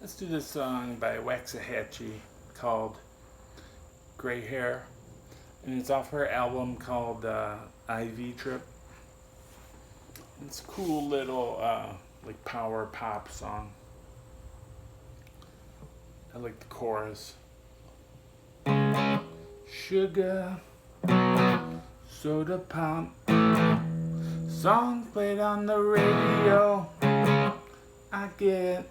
Let's do this song by Waxahatchee called Gray Hair, and it's off her album called IV Trip. It's a cool little like power pop song. I like the chorus. Sugar, soda pop, songs played on the radio. I get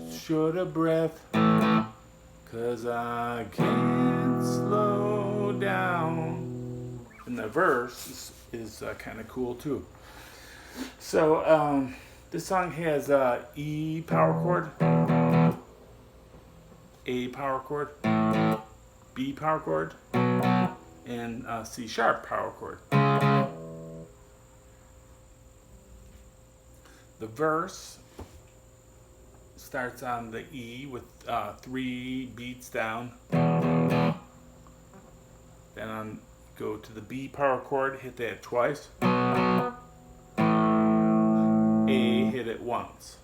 short of breath, 'cause I can't slow down. And the verse is kind of cool too. So this song has E power chord, A power chord, B power chord, and C sharp power chord. The verse starts on the E with 3 beats down. Then go to the B power chord, hit that twice. A, hit it once.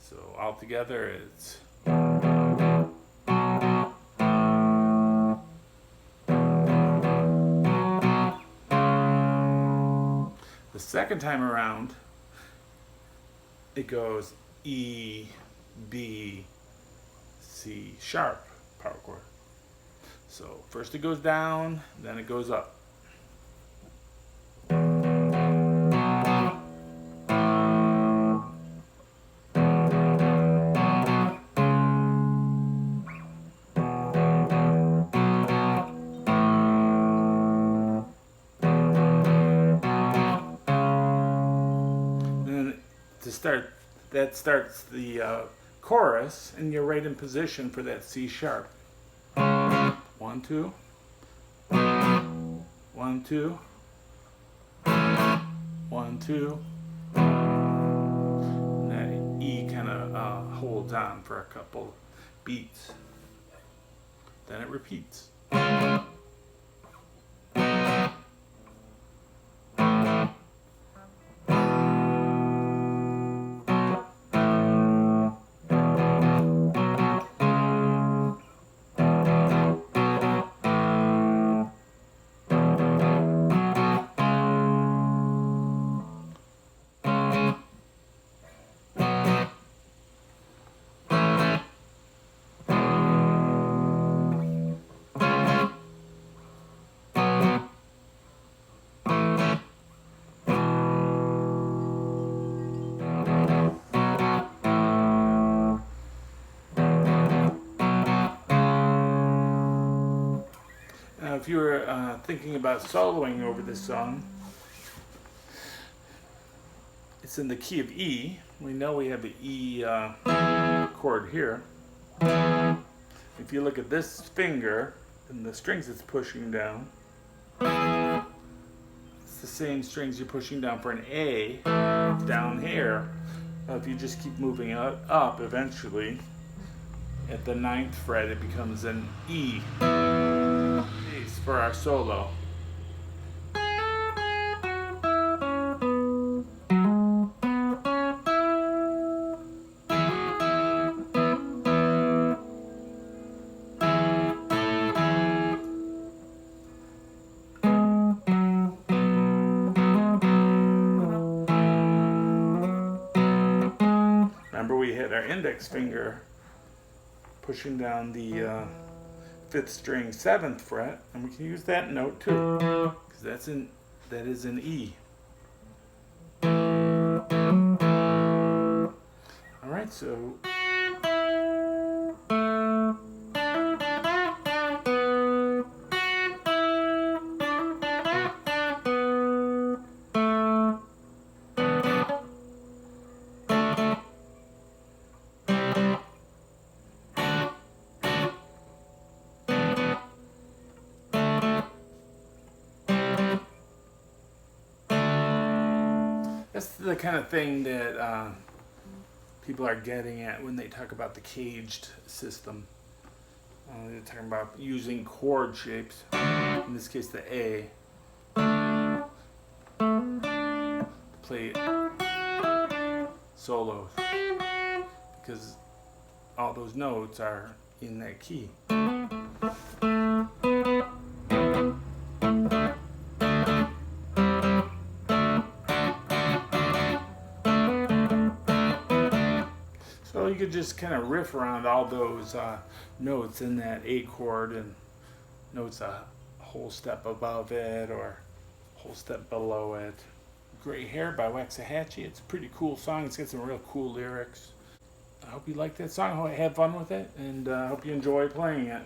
So altogether it's the second time around it goes E, B, C sharp power chord. So first it goes down, then it goes up. Then that starts the chorus, and you're right in position for that C sharp. 1, 2, 1, 2, 1, 2. And that E kind of holds on for a couple beats. Then it repeats. Now, if you were thinking about soloing over this song, it's in the key of E. We know we have the E chord here. If you look at this finger and the strings it's pushing down, it's the same strings you're pushing down for an A down here. If you just keep moving up, eventually, at the 9th fret, it becomes an E. For our solo. Remember, we hit our index finger pushing down the 5th string 7th fret, and we can use that note too, because that is an E. All right, so that's the kind of thing that people are getting at when they talk about the caged system. They're talking about using chord shapes, in this case the A, to play solos. Because all those notes are in that key. So you could just kind of riff around all those notes in that A chord and notes a whole step above it or a whole step below it. Gray Hair by Waxahatchee. It's a pretty cool song. It's got some real cool lyrics. I hope you like that song. I hope you have fun with it, and I hope you enjoy playing it.